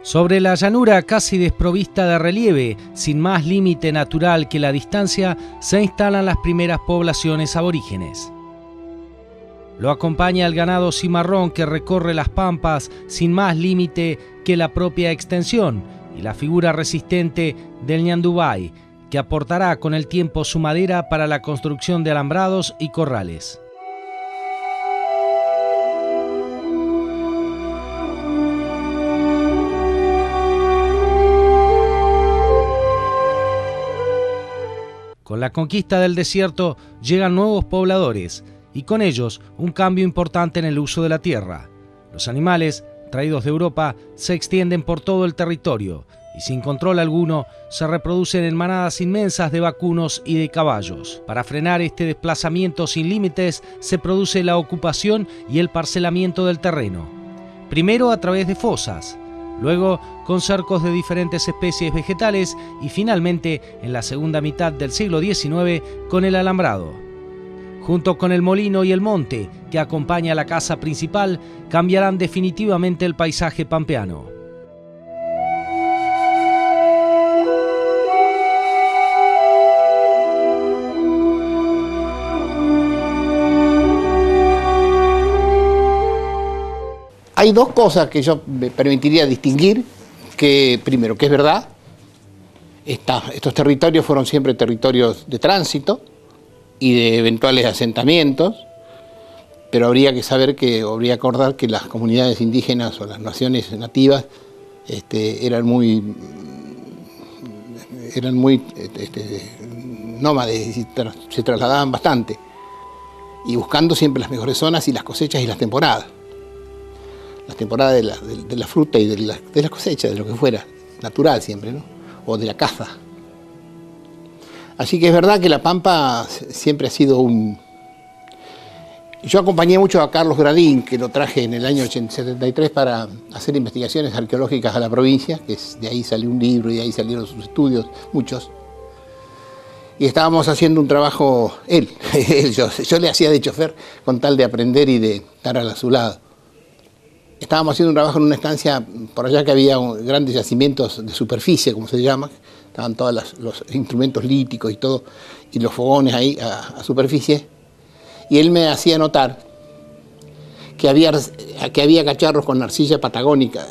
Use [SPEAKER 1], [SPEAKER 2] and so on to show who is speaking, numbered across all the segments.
[SPEAKER 1] Sobre la llanura casi desprovista de relieve, sin más límite natural que la distancia, se instalan las primeras poblaciones aborígenes. Lo acompaña el ganado cimarrón que recorre las pampas sin más límite que la propia extensión y la figura resistente del ñandubay, que aportará con el tiempo su madera para la construcción de alambrados y corrales. Con la conquista del desierto llegan nuevos pobladores y con ellos un cambio importante en el uso de la tierra. Los animales, traídos de Europa, se extienden por todo el territorio y sin control alguno se reproducen en manadas inmensas de vacunos y de caballos. Para frenar este desplazamiento sin límites se produce la ocupación y el parcelamiento del terreno. Primero a través de fosas, luego con cercos de diferentes especies vegetales y finalmente, en la segunda mitad del siglo XIX, con el alambrado. Junto con el molino y el monte, que acompaña la casa principal, cambiarán definitivamente el paisaje pampeano.
[SPEAKER 2] Hay dos cosas que yo me permitiría distinguir, que primero, que es verdad, estos territorios fueron siempre territorios de tránsito y de eventuales asentamientos, pero habría que saber habría que acordar que las comunidades indígenas o las naciones nativas eran muy nómades y se trasladaban bastante, y buscando siempre las mejores zonas y las cosechas y las temporadas. Las temporadas de la fruta y de la cosecha, de lo que fuera, natural siempre, ¿no? O de la caza. Así que es verdad que la Pampa siempre ha sido un... Yo acompañé mucho a Carlos Gradín, que lo traje en el año 73 para hacer investigaciones arqueológicas a la provincia, que de ahí salió un libro y de ahí salieron sus estudios, muchos. Y estábamos haciendo un trabajo, yo le hacía de chofer con tal de aprender y de estar a su lado. Estábamos haciendo un trabajo en una estancia por allá que había grandes yacimientos de superficie, como se llama. Estaban todos los instrumentos líticos y todo, y los fogones ahí a superficie. Y él me hacía notar que había cacharros con arcilla patagónica,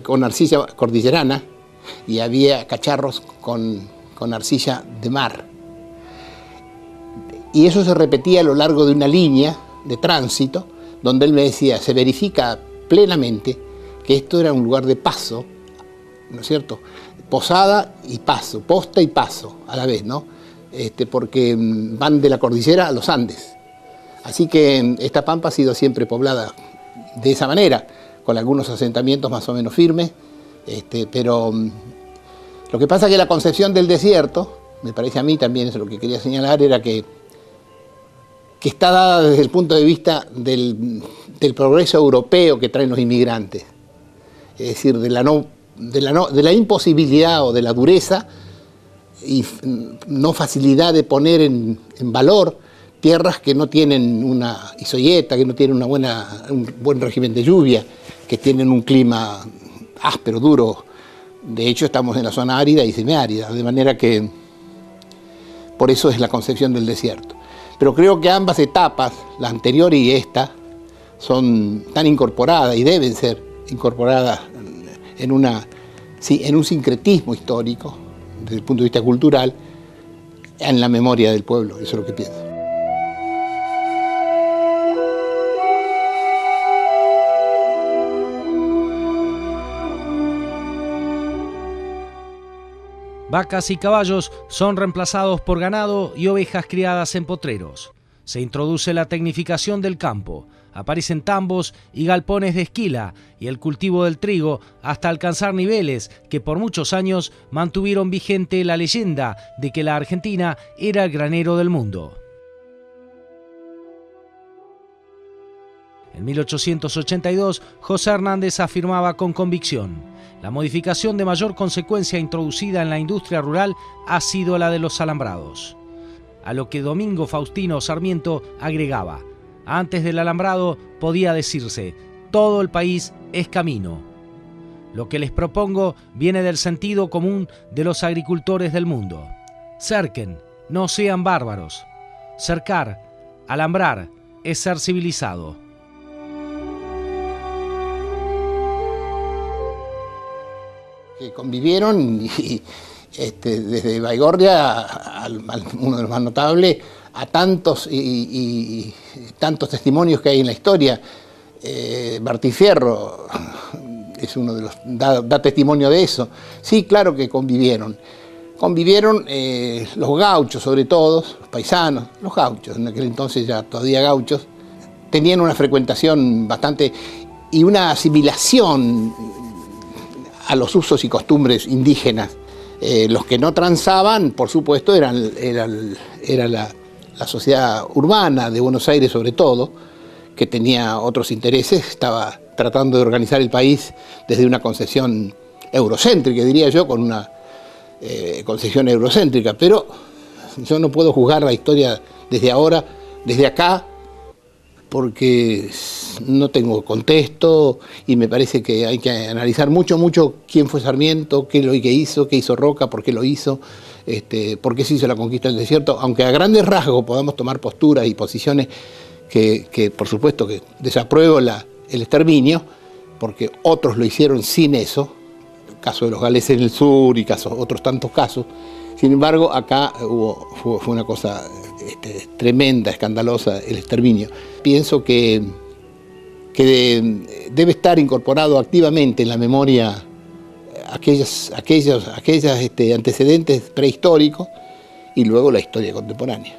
[SPEAKER 2] con arcilla cordillerana, y había cacharros con arcilla de mar. Y eso se repetía a lo largo de una línea de tránsito, donde él me decía, se verifica plenamente que esto era un lugar de paso, ¿no es cierto? Posada y paso, posta y paso a la vez, ¿no? Porque van de la cordillera a los Andes. Así que esta Pampa ha sido siempre poblada de esa manera, con algunos asentamientos más o menos firmes, pero lo que pasa es que la concepción del desierto, me parece a mí también, eso es lo que quería señalar, era que está dada desde el punto de vista del progreso europeo que traen los inmigrantes, es decir, de la imposibilidad o de la dureza y no facilidad de poner en valor tierras que no tienen una isoyeta, que no tienen un buen régimen de lluvia, que tienen un clima áspero, duro. De hecho, estamos en la zona árida y semiárida, de manera que por eso es la concepción del desierto. Pero creo que ambas etapas, la anterior y esta, están incorporadas y deben ser incorporadas en un sincretismo histórico, desde el punto de vista cultural, en la memoria del pueblo. Eso es lo que pienso.
[SPEAKER 1] Vacas y caballos son reemplazados por ganado y ovejas criadas en potreros. Se introduce la tecnificación del campo, aparecen tambos y galpones de esquila y el cultivo del trigo hasta alcanzar niveles que por muchos años mantuvieron vigente la leyenda de que la Argentina era el granero del mundo. En 1882, José Hernández afirmaba con convicción: la modificación de mayor consecuencia introducida en la industria rural ha sido la de los alambrados. A lo que Domingo Faustino Sarmiento agregaba: antes del alambrado podía decirse, todo el país es camino. Lo que les propongo viene del sentido común de los agricultores del mundo. Cerquen, no sean bárbaros. Cercar, alambrar, es ser civilizado.
[SPEAKER 2] Que convivieron y desde Baigorria, uno de los más notables, a tantos y tantos testimonios que hay en la historia. Bartifierro es uno de los da testimonio de eso. Sí, claro que convivieron. Convivieron los gauchos, sobre todo, los paisanos, los gauchos, en aquel entonces ya todavía gauchos, tenían una frecuentación bastante y una asimilación a los usos y costumbres indígenas. Los que no transaban, por supuesto, era la sociedad urbana de Buenos Aires, sobre todo, que tenía otros intereses, estaba tratando de organizar el país desde una concepción eurocéntrica, diría yo, con una concepción eurocéntrica, pero yo no puedo juzgar la historia desde ahora, desde acá, porque no tengo contexto y me parece que hay que analizar mucho quién fue Sarmiento, qué hizo Roca, por qué lo hizo, por qué se hizo la conquista del desierto, aunque a grandes rasgos podamos tomar posturas y posiciones que por supuesto que desapruebo el exterminio, porque otros lo hicieron sin eso, el caso de los galeses en el sur y otros tantos casos. Sin embargo, acá fue una cosa tremenda, escandalosa, el exterminio. Pienso que debe estar incorporado activamente en la memoria aquellos antecedentes prehistóricos y luego la historia contemporánea.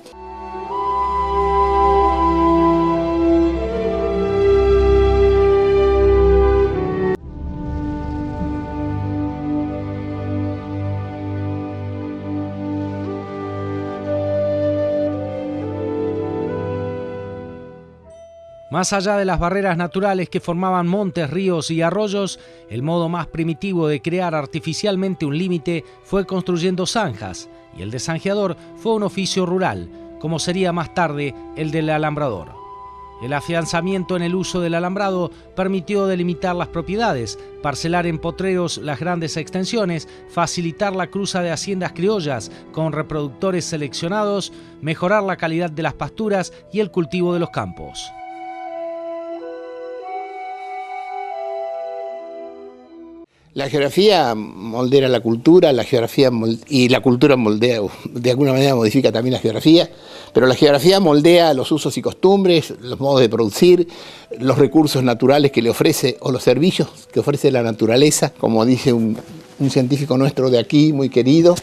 [SPEAKER 1] Más allá de las barreras naturales que formaban montes, ríos y arroyos, el modo más primitivo de crear artificialmente un límite fue construyendo zanjas, y el de zanjeador fue un oficio rural, como sería más tarde el del alambrador. El afianzamiento en el uso del alambrado permitió delimitar las propiedades, parcelar en potreros las grandes extensiones, facilitar la cruza de haciendas criollas con reproductores seleccionados, mejorar la calidad de las pasturas y el cultivo de los campos.
[SPEAKER 2] La geografía moldea la cultura, y la cultura moldea, de alguna manera modifica también la geografía, pero la geografía moldea los usos y costumbres, los modos de producir, los recursos naturales que le ofrece, o los servicios que ofrece la naturaleza, como dice un científico nuestro de aquí, muy querido,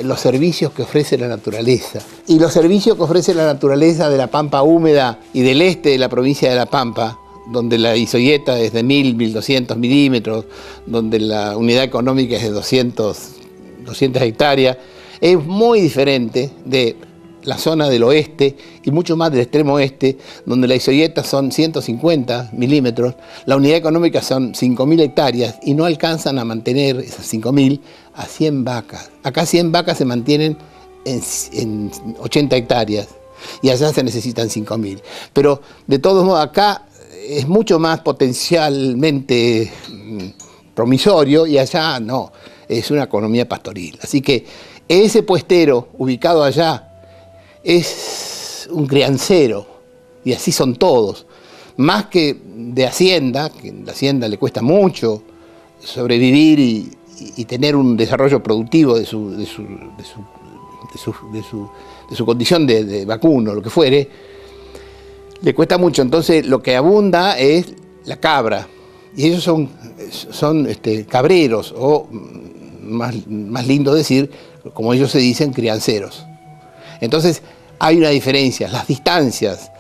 [SPEAKER 2] los servicios que ofrece la naturaleza. Y los servicios que ofrece la naturaleza de la pampa húmeda y del este de la provincia de La Pampa, donde la isoyeta es de 1.200 milímetros, donde la unidad económica es de 200 hectáreas, es muy diferente de la zona del oeste y mucho más del extremo oeste, donde la isoyeta son 150 milímetros, la unidad económica son 5.000 hectáreas y no alcanzan a mantener esas 5.000 a 100 vacas. Acá 100 vacas se mantienen en 80 hectáreas y allá se necesitan 5.000. Pero de todos modos acá es mucho más potencialmente promisorio y allá no, es una economía pastoril. Así que ese puestero ubicado allá es un criancero y así son todos. Más que de hacienda, que a la hacienda le cuesta mucho sobrevivir y tener un desarrollo productivo de su condición de vacuno, lo que fuere, le cuesta mucho. Entonces lo que abunda es la cabra y ellos son cabreros, o más lindo decir, como ellos se dicen, crianceros. Entonces hay una diferencia, las distancias,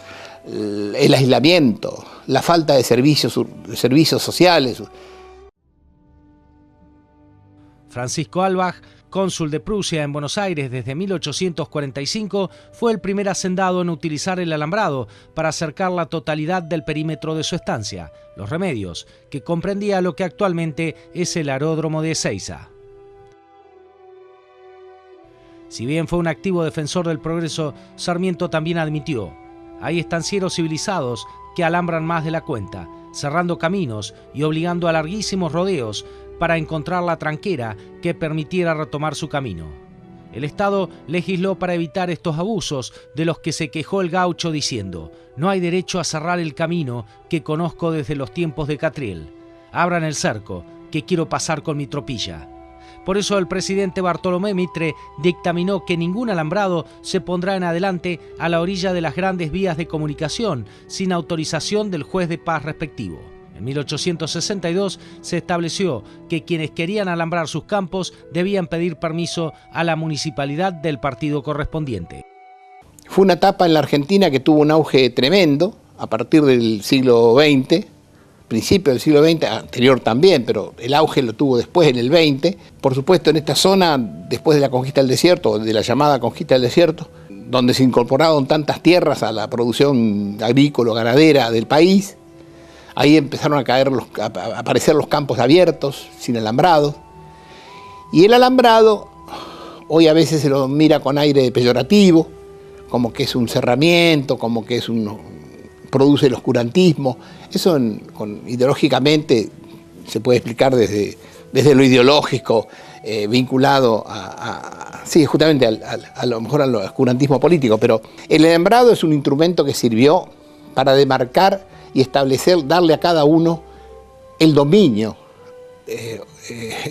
[SPEAKER 2] el aislamiento, la falta de servicios sociales.
[SPEAKER 1] Francisco Albach, cónsul de Prusia en Buenos Aires desde 1845, fue el primer hacendado en utilizar el alambrado para cercar la totalidad del perímetro de su estancia, Los Remedios, que comprendía lo que actualmente es el aeródromo de Ezeiza. Si bien fue un activo defensor del progreso, Sarmiento también admitió: hay estancieros civilizados que alambran más de la cuenta. cerrando caminos y obligando a larguísimos rodeos para encontrar la tranquera que permitiera retomar su camino. El Estado legisló para evitar estos abusos, de los que se quejó el gaucho diciendo: «No hay derecho a cerrar el camino que conozco desde los tiempos de Catriel. Abran el cerco, que quiero pasar con mi tropilla». Por eso el presidente Bartolomé Mitre dictaminó que ningún alambrado se pondrá en adelante a la orilla de las grandes vías de comunicación sin autorización del juez de paz respectivo. En 1862 se estableció que quienes querían alambrar sus campos debían pedir permiso a la municipalidad del partido correspondiente.
[SPEAKER 2] Fue una etapa en la Argentina que tuvo un auge tremendo a partir del siglo XX, principio del siglo XX, anterior también, pero el auge lo tuvo después en el XX. Por supuesto, en esta zona, después de la conquista del desierto, de la llamada conquista del desierto, donde se incorporaron tantas tierras a la producción agrícola-ganadera del país, ahí empezaron a aparecer los campos abiertos, sin alambrado. Y el alambrado, hoy a veces se lo mira con aire peyorativo, como que es un cerramiento, como que produce el oscurantismo. Eso ideológicamente se puede explicar desde lo ideológico, vinculado sí, justamente a lo mejor al oscurantismo político, pero el alambrado es un instrumento que sirvió para demarcar y establecer, darle a cada uno el dominio,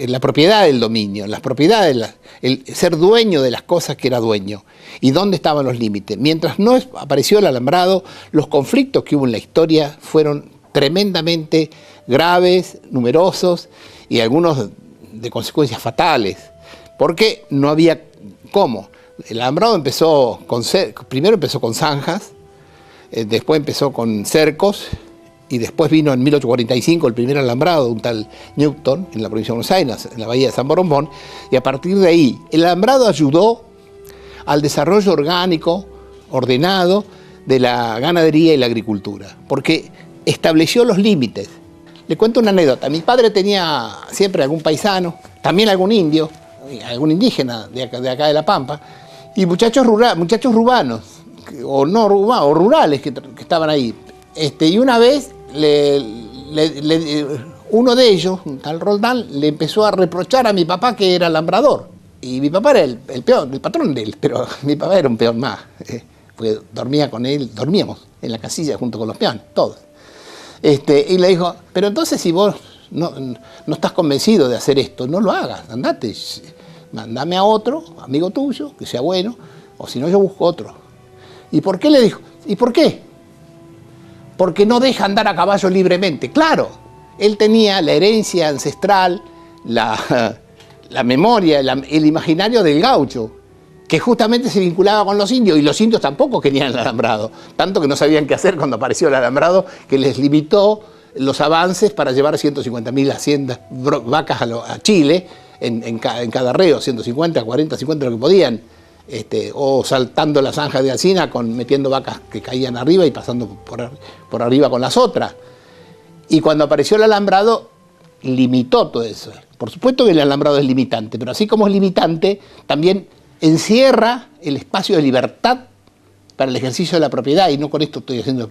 [SPEAKER 2] la propiedad del dominio, las propiedades, el ser dueño de las cosas que era dueño, y dónde estaban los límites. Mientras no apareció el alambrado, los conflictos que hubo en la historia fueron tremendamente graves, numerosos, y algunos de consecuencias fatales, porque no había cómo. El alambrado primero empezó con zanjas, después empezó con cercos, y después vino en 1845 el primer alambrado de un tal Newton en la provincia de Buenos Aires, en la bahía de San Borondón, y a partir de ahí el alambrado ayudó al desarrollo orgánico, ordenado, de la ganadería y la agricultura, porque estableció los límites. Le cuento una anécdota. Mi padre tenía siempre algún paisano, también algún indio, algún indígena de acá de La Pampa, y muchachos urbanos, o rurales que estaban ahí. Y una vez uno de ellos, un tal Roldán, le empezó a reprochar a mi papá que era alambrador. Y mi papá era el peón, el patrón de él, pero mi papá era un peón más. Porque dormía con él, dormíamos en la casilla junto con los peones, todos. Y le dijo: pero entonces si vos no estás convencido de hacer esto, no lo hagas, andate, mandame a otro, amigo tuyo, que sea bueno, o si no yo busco otro. ¿Y por qué? Le dijo. ¿Y por qué? Porque no deja andar a caballo libremente. Claro, él tenía la herencia ancestral, la memoria, el imaginario del gaucho, que justamente se vinculaba con los indios, y los indios tampoco querían el alambrado, tanto que no sabían qué hacer cuando apareció el alambrado, que les limitó los avances para llevar 150.000 vacas a Chile, en cada reo, 150, 40, 50, lo que podían. O saltando la zanja de Alsina, metiendo vacas que caían arriba y pasando por arriba con las otras. Y cuando apareció el alambrado, limitó todo eso. Por supuesto que el alambrado es limitante, pero así como es limitante, también encierra el espacio de libertad para el ejercicio de la propiedad. Y no con esto estoy haciendo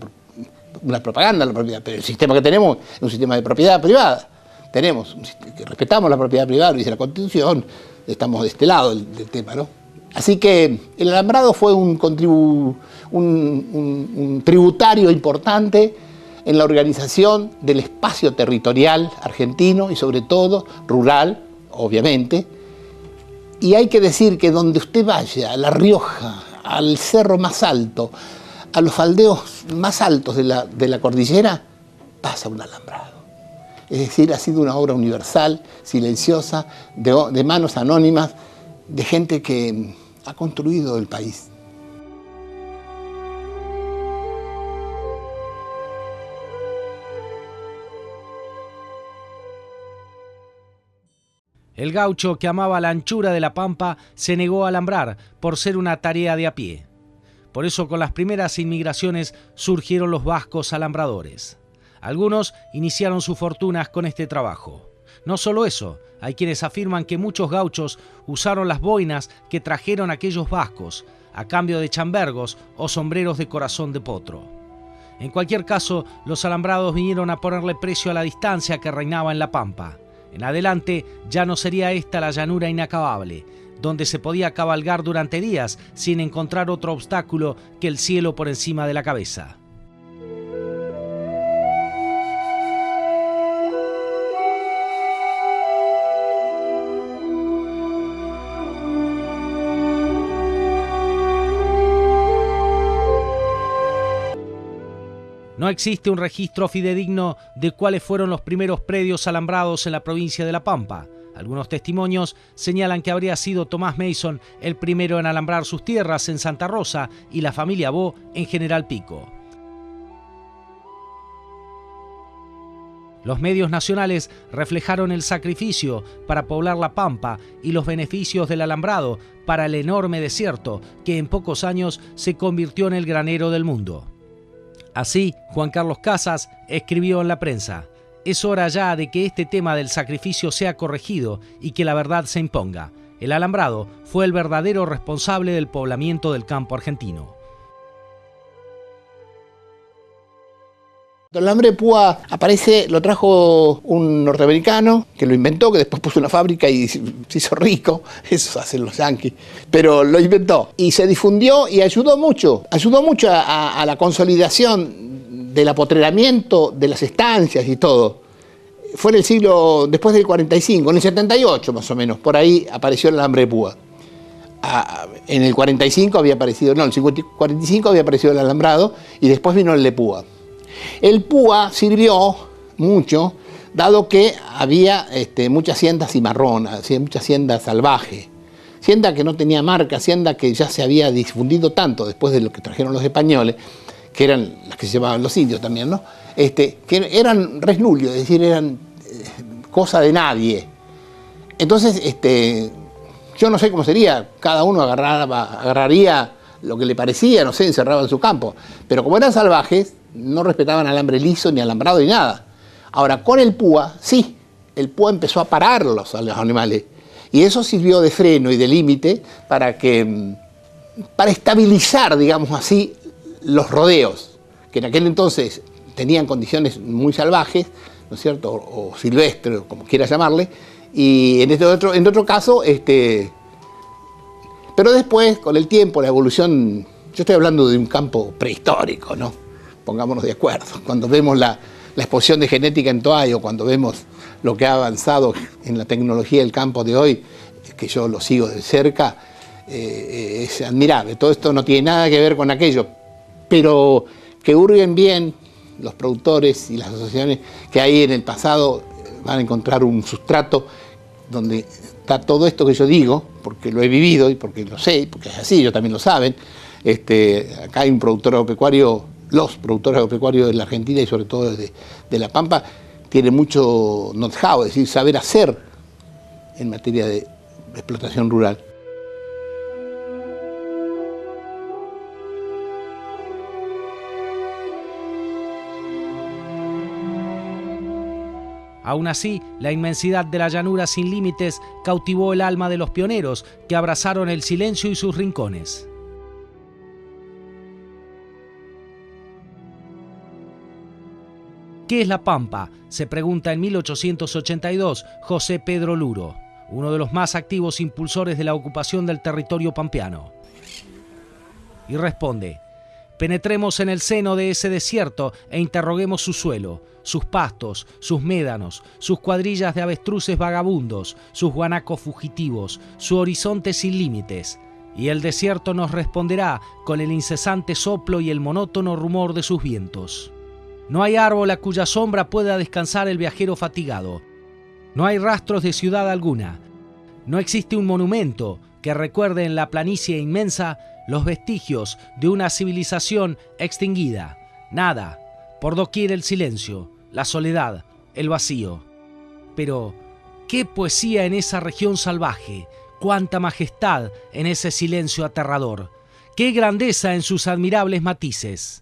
[SPEAKER 2] una propaganda de la propiedad, pero el sistema que tenemos es un sistema de propiedad privada. Que respetamos la propiedad privada, lo dice la Constitución, estamos de este lado del tema, ¿no? Así que el alambrado fue un tributario importante en la organización del espacio territorial argentino y sobre todo rural, obviamente. Y hay que decir que donde usted vaya, a La Rioja, al cerro más alto, a los faldeos más altos de la cordillera, pasa un alambrado. Es decir, ha sido una obra universal, silenciosa, de manos anónimas, de gente que ha construido el país.
[SPEAKER 1] El gaucho, que amaba la anchura de la pampa, se negó a alambrar por ser una tarea de a pie. Por eso, con las primeras inmigraciones surgieron los vascos alambradores. Algunos iniciaron sus fortunas con este trabajo. No solo eso, hay quienes afirman que muchos gauchos usaron las boinas que trajeron aquellos vascos a cambio de chambergos o sombreros de corazón de potro. En cualquier caso, los alambrados vinieron a ponerle precio a la distancia que reinaba en la pampa. En adelante ya no sería esta la llanura inacabable, donde se podía cabalgar durante días sin encontrar otro obstáculo que el cielo por encima de la cabeza. No existe un registro fidedigno de cuáles fueron los primeros predios alambrados en la provincia de La Pampa. Algunos testimonios señalan que habría sido Tomás Mason el primero en alambrar sus tierras en Santa Rosa y la familia Bo en General Pico. Los medios nacionales reflejaron el sacrificio para poblar La Pampa y los beneficios del alambrado para el enorme desierto que en pocos años se convirtió en el granero del mundo. Así, Juan Carlos Casas escribió en la prensa: «Es hora ya de que este tema del sacrificio sea corregido y que la verdad se imponga. El alambrado fue el verdadero responsable del poblamiento del campo argentino».
[SPEAKER 2] El alambre de púa aparece, lo trajo un norteamericano que lo inventó, que después puso una fábrica y se hizo rico, eso hacen los yanquis, pero lo inventó y se difundió y ayudó mucho a la consolidación del apotreramiento de las estancias y todo. Fue en el siglo, después del 45, en el 78 más o menos, por ahí apareció el alambre de púa. En el 45 había aparecido, no, en el 45 había aparecido el alambrado y después vino el de púa. El púa sirvió mucho, dado que había mucha hacienda cimarrona, mucha hacienda salvaje, hacienda que no tenía marca, hacienda que ya se había difundido tanto después de lo que trajeron los españoles, que eran las que se llamaban los indios también, ¿no? Que eran res nullius, es decir, eran cosa de nadie. Entonces, yo no sé cómo sería, cada uno agarraría lo que le parecía, no sé, encerraba en su campo, pero como eran salvajes, no respetaban alambre liso, ni alambrado, ni nada. Ahora, con el púa, sí, el púa empezó a pararlos a los animales. Y eso sirvió de freno y de límite para estabilizar, digamos así, los rodeos, que en aquel entonces tenían condiciones muy salvajes, ¿no es cierto?, o silvestres, o como quieras llamarle, y en otro caso, pero después, con el tiempo, la evolución, yo estoy hablando de un campo prehistórico, ¿no? Pongámonos de acuerdo. Cuando vemos la exposición de genética en Toay, o cuando vemos lo que ha avanzado en la tecnología del campo de hoy, que yo lo sigo de cerca, es admirable. Todo esto no tiene nada que ver con aquello, pero que hurguen bien los productores y las asociaciones que ahí en el pasado van a encontrar un sustrato donde está todo esto que yo digo, porque lo he vivido y porque lo sé, porque es así, ellos también lo saben. Acá hay un productor agropecuario, los productores agropecuarios de la Argentina y sobre todo de La Pampa, tienen mucho know-how, es decir, saber hacer en materia de explotación rural.
[SPEAKER 1] Aún así, la inmensidad de la llanura sin límites cautivó el alma de los pioneros, que abrazaron el silencio y sus rincones. ¿Qué es La Pampa?, se pregunta en 1882 José Pedro Luro, uno de los más activos impulsores de la ocupación del territorio pampeano. Y responde: penetremos en el seno de ese desierto e interroguemos su suelo, sus pastos, sus médanos, sus cuadrillas de avestruces vagabundos, sus guanacos fugitivos, su horizonte sin límites. Y el desierto nos responderá con el incesante soplo y el monótono rumor de sus vientos. No hay árbol a cuya sombra pueda descansar el viajero fatigado. No hay rastros de ciudad alguna. No existe un monumento que recuerde en la planicie inmensa los vestigios de una civilización extinguida. Nada. Por doquier el silencio, la soledad, el vacío. Pero, ¿qué poesía en esa región salvaje? ¡Cuánta majestad en ese silencio aterrador! ¡Qué grandeza en sus admirables matices!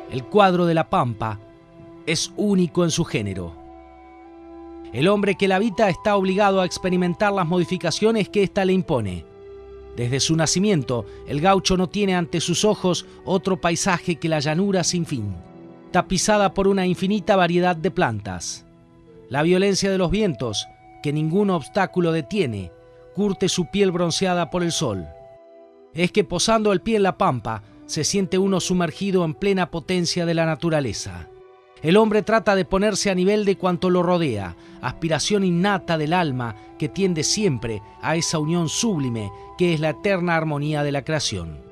[SPEAKER 1] El cuadro de La Pampa es único en su género. El hombre que la habita está obligado a experimentar las modificaciones que ésta le impone. Desde su nacimiento, el gaucho no tiene ante sus ojos otro paisaje que la llanura sin fin, tapizada por una infinita variedad de plantas. La violencia de los vientos, que ningún obstáculo detiene, curte su piel bronceada por el sol. Es que posando el pie en la pampa, se siente uno sumergido en plena potencia de la naturaleza. El hombre trata de ponerse a nivel de cuanto lo rodea, aspiración innata del alma que tiende siempre a esa unión sublime que es la eterna armonía de la creación.